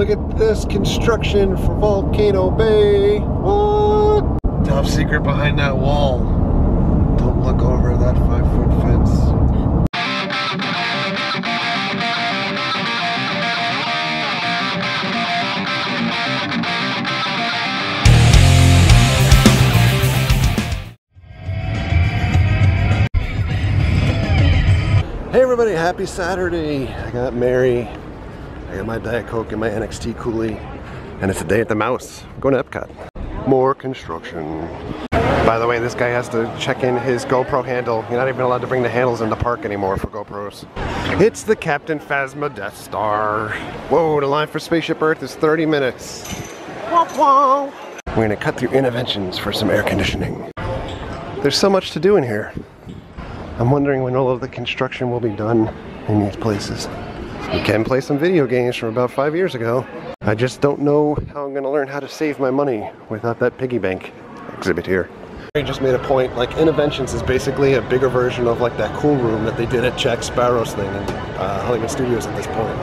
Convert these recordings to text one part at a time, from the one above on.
Look at this construction for Volcano Bay. What? Top secret behind that wall. Don't look over that 5-foot fence. Hey everybody, happy Saturday. I got Mary, I got my Diet Coke and my NXT Coolie, and it's a day at the Mouse. I'm going to Epcot. More construction. By the way, this guy has to check in his GoPro handle. You're not even allowed to bring the handles in the park anymore for GoPros. It's the Captain Phasma Death Star. Whoa, the line for Spaceship Earth is 30 minutes. Womp womp. We're gonna cut through Interventions for some air conditioning. There's so much to do in here. I'm wondering when all of the construction will be done in these places. You can play some video games from about 5 years ago. I just don't know how I'm gonna learn how to save my money without that piggy bank exhibit here. I just made a point, like Interventions is basically a bigger version of like that cool room that they did at Jack Sparrow's thing in Hollywood Studios at this point.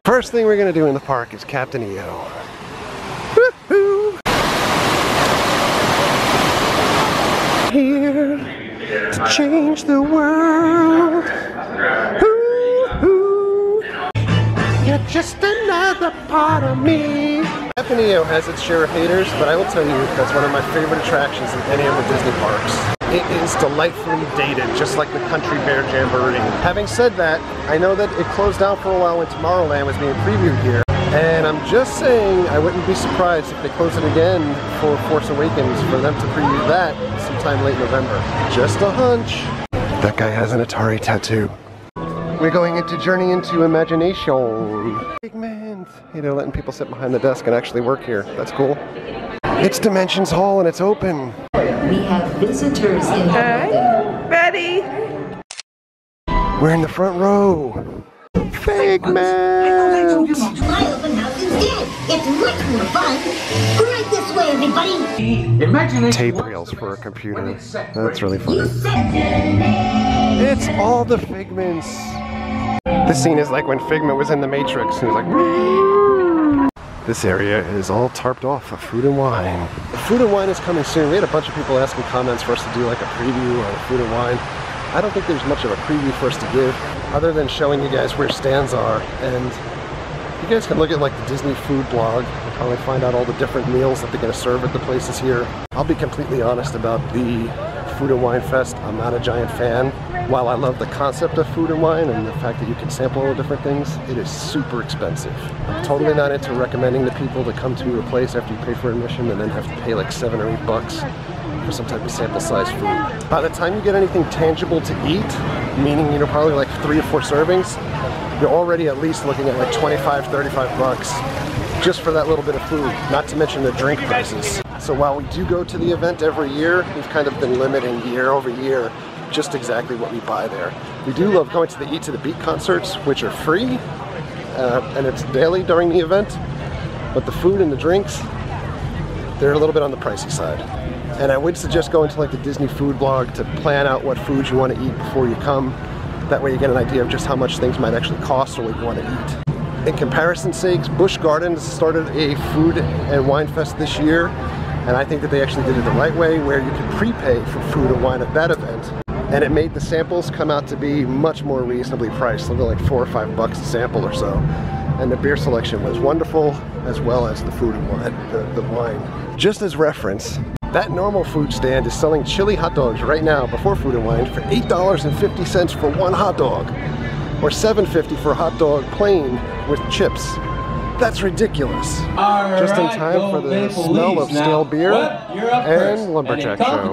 First thing we're gonna do in the park is Captain EO. Woohoo! Here to change the world. Ooh, you're just another part of me. Captain EO has its share of haters, but I will tell you that's one of my favorite attractions in any of the Disney parks. It is delightfully dated, just like the Country Bear Jamboree. Having said that, I know that it closed down for a while when Tomorrowland was being previewed here. And I'm just saying, I wouldn't be surprised if they close it again for Force Awakens for them to preview that sometime late November. Just a hunch. That guy has an Atari tattoo. We're going into Journey into Imagination. Figment. Hey, they're letting people sit behind the desk and actually work here. That's cool. It's Dimensions Hall and it's open. We have visitors in the building. Ready? We're in the front row. Figment! My open house is dead. It's much more fun. Right this way, everybody. Tape reels for a computer. That's really funny. It's all the Figments. This scene is like when Figment was in the Matrix. He was like, this area is all tarped off for food and wine. The food and wine is coming soon. We had a bunch of people asking comments for us to do like a preview on the food and wine. I don't think there's much of a preview for us to give, other than showing you guys where stands are. And you guys can look at like the Disney food blog and probably find out all the different meals that they're going to serve at the places here. I'll be completely honest about the Food and Wine Fest. I'm not a giant fan. While I love the concept of food and wine and the fact that you can sample all the different things, it is super expensive. I'm totally not into recommending to people to come to a place after you pay for admission and then have to pay like $7 or $8 for some type of sample size food. By the time you get anything tangible to eat, meaning probably like 3 or 4 servings, you're already at least looking at like $25–35 just for that little bit of food, not to mention the drink prices. So while we do go to the event every year, we've kind of been limiting year over year just exactly what we buy there. We do love going to the Eat to the Beat concerts, which are free, and it's daily during the event, but the food and the drinks, they're a little bit on the pricey side. And I would suggest going to like the Disney food blog to plan out what foods you want to eat before you come. That way you get an idea of just how much things might actually cost or what you want to eat. In comparison's sakes, Busch Gardens started a food and wine fest this year, and I think that they actually did it the right way, where you could prepay for food and wine at that event. And it made the samples come out to be much more reasonably priced, something like $4 or $5 a sample or so. And the beer selection was wonderful, as well as the food and wine, the wine. Just as reference, that normal food stand is selling chili hot dogs right now before Food and Wine for $8.50 for one hot dog, or $7.50 for a hot dog plain with chips. That's ridiculous. Just in time for the smell of stale beer and Lumberjack show.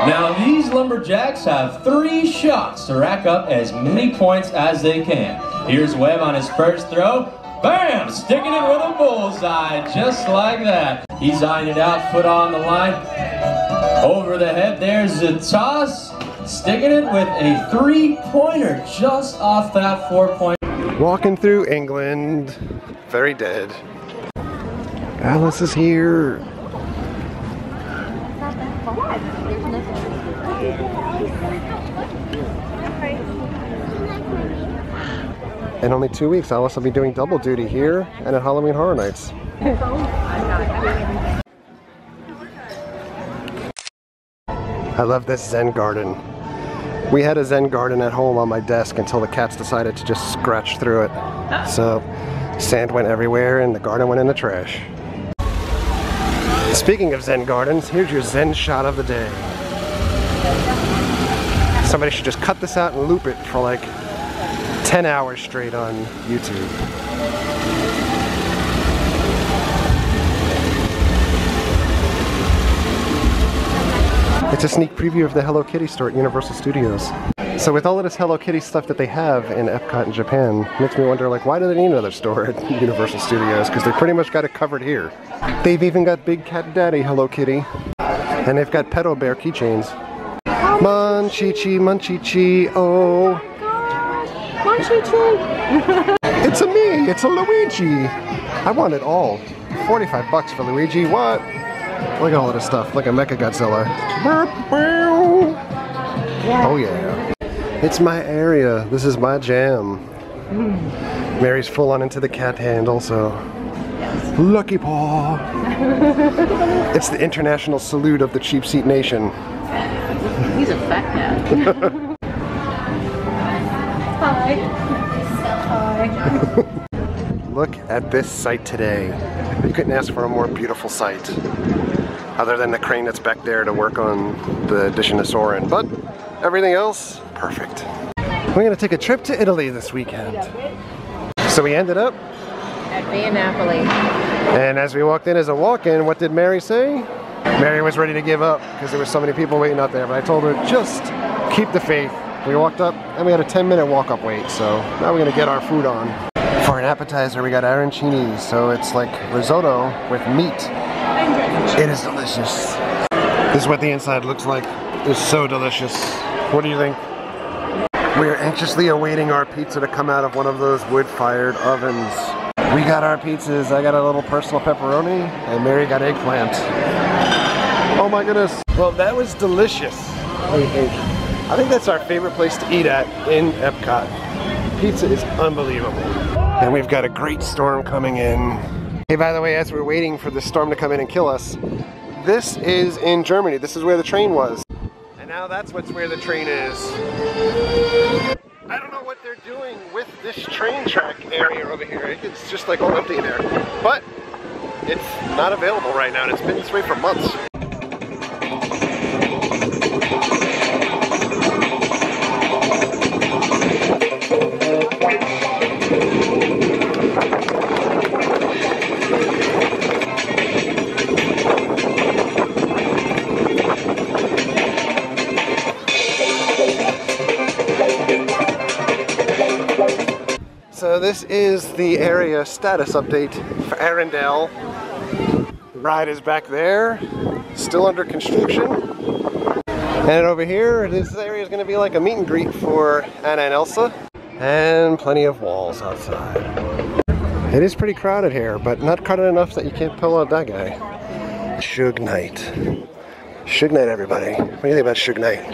Now these Lumberjacks have 3 shots to rack up as many points as they can. Here's Webb on his first throw. Bam! Sticking it with a bullseye, just like that. He's eyeing it out, foot on the line. Over the head, there's the toss. Sticking it with a 3-pointer just off that 4-point. Walking through England, very dead. Alice is here. In only 2 weeks, I'll also be doing double duty here and at Halloween Horror Nights. I love this Zen garden. We had a Zen garden at home on my desk until the cats decided to just scratch through it. So sand went everywhere and the garden went in the trash. Speaking of Zen gardens, here's your Zen shot of the day. Somebody should just cut this out and loop it for like 10 hours straight on YouTube. It's a sneak preview of the Hello Kitty store at Universal Studios. So with all of this Hello Kitty stuff that they have in Epcot in Japan, makes me wonder, like, why do they need another store at Universal Studios? Because they pretty much got it covered here. They've even got Big Cat Daddy Hello Kitty. And they've got Pedo Bear keychains. Munchie-chi, munchie-chi, oh. Munchie-chi. It's a me, it's a Luigi. I want it all. 45 bucks for Luigi, what? Look at all of this stuff, like a Mecha Godzilla. Oh yeah. It's my area, this is my jam. Mary's full on into the cat hand also. Lucky paw. It's the international salute of the cheap seat nation. He's a fat cat. Hi. Hi. Look at this sight today. You couldn't ask for a more beautiful sight. Other than the crane that's back there to work on the Dishinosaurine. But everything else, perfect. We're gonna take a trip to Italy this weekend. So we ended up At Via Napoli. and as we walked in as a walk-in, what did Mary say? Mary was ready to give up because there were so many people waiting out there, but I told her, just keep the faith. We walked up and we had a 10-minute walk-up wait, so now we're gonna get our food on. For an appetizer, we got arancini, so it's like risotto with meat. It is delicious. This is what the inside looks like. It's so delicious. What do you think? We are anxiously awaiting our pizza to come out of one of those wood-fired ovens. We got our pizzas. I got a little personal pepperoni, and Mary got eggplant. Oh my goodness. Well, that was delicious. What do you think? I think that's our favorite place to eat at in Epcot. Pizza is unbelievable. And we've got a great storm coming in. Hey, by the way, as we're waiting for the storm to come in and kill us, this is in Germany. This is where the train was. And now that's where the train is. I don't know what they're doing with this train track area over here. It's just like all empty in there. But it's not available right now, and it's been this way for months. So this is the area status update for Arendelle. The ride is back there, still under construction. And over here, this area is going to be like a meet and greet for Anna and Elsa. And plenty of walls outside. It is pretty crowded here, but not crowded enough that you can't pull out that guy. Suge Knight. Suge Knight, everybody. What do you think about Suge Knight?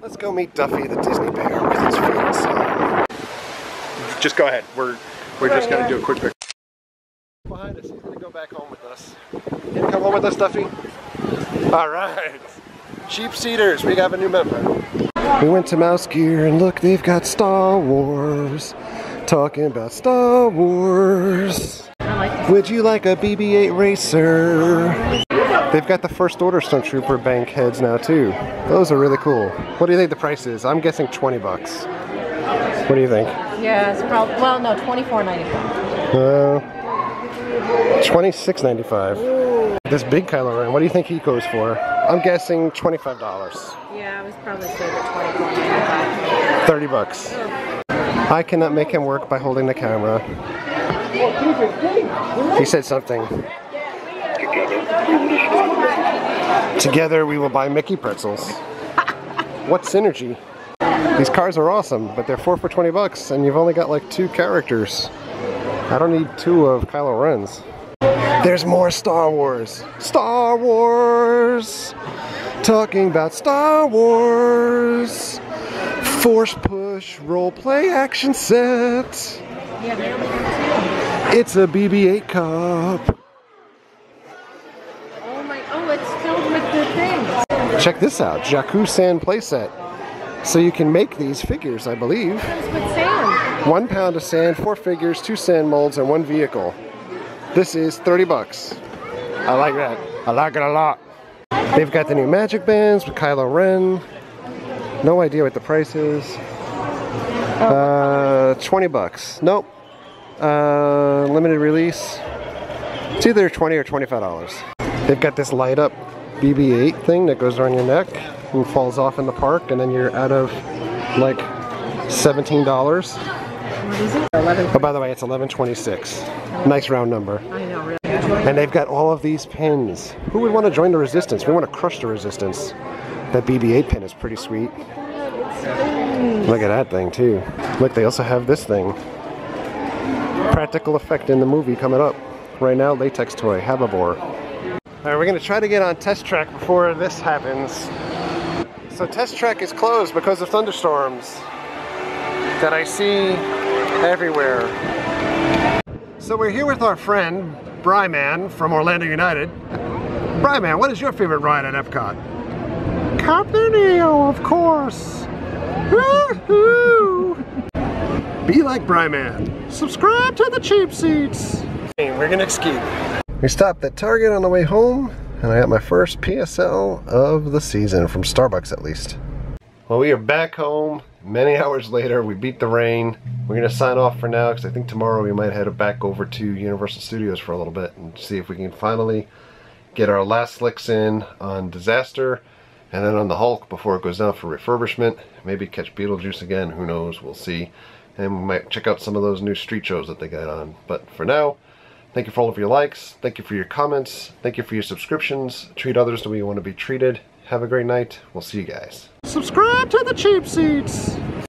Let's go meet Duffy the Disney bear with his favorite song. Just go ahead. We're just gonna do a quick picture. Behind us, he's gonna go back home with us. Can you come home with us, Duffy? All right. Cheap Seaters, we have a new member. We went to Mouse Gear and look, they've got Star Wars. Talking about Star Wars. Would you like a BB-8 racer? They've got the First Order Stormtrooper bank heads now too. Those are really cool. What do you think the price is? I'm guessing 20 bucks. What do you think? Yeah, it's probably, well, no, $24.95. $26.95. This big Kylo Ren, what do you think he goes for? I'm guessing $25. Yeah, I was probably saying $24.95. 30 bucks. I cannot make him work by holding the camera. He said something. Together we will buy Mickey pretzels. What synergy? These cars are awesome, but they're 4 for 20 bucks, and you've only got like 2 characters. I don't need 2 of Kylo Ren's. There's more Star Wars. Star Wars! Talking about Star Wars! Force push. Bush role play action set. It's a BB-8 cup. Oh, it's filled with the things. Check this out, Jakku sand playset. So you can make these figures, I believe. It's with sand. 1 pound of sand, 4 figures, 2 sand molds, and 1 vehicle. This is 30 bucks. I like that. I like it a lot. They've got the new magic bands with Kylo Ren. No idea what the price is. 20 bucks. Nope. Limited release. It's either 20 or $25. They've got this light up BB-8 thing that goes around your neck and falls off in the park, and then you're out of like $17. What is it? 11. Oh, by the way, it's $11.26. Nice round number. I know, really. And they've got all of these pins. Who would want to join the resistance? We want to crush the resistance. That BB-8 pin is pretty sweet. Look at that thing too. Look, they also have this thing. Practical effect in the movie coming up. Right now, latex toy, Habibor. Alright, we're going to try to get on Test Track before this happens. So Test Track is closed because of thunderstorms that I see everywhere. So we're here with our friend, Bryman from Orlando United. Bryman, what is your favorite ride at Epcot? Captain EO, of course. Woohoo! Be like Bryman. Subscribe to the cheap seats. We're gonna escape. We stopped at Target on the way home, and I got my first PSL of the season, from Starbucks at least. Well, we are back home many hours later. We beat the rain. We're gonna sign off for now because I think tomorrow we might head back over to Universal Studios for a little bit and see if we can finally get our last slicks in on Disaster and then on the Hulk before it goes down for refurbishment. Maybe catch Beetlejuice again, who knows, we'll see. And we might check out some of those new street shows that they got on. But for now, thank you for all of your likes, thank you for your comments, thank you for your subscriptions. Treat others the way you want to be treated. Have a great night. We'll see you guys. Subscribe to the cheap seats.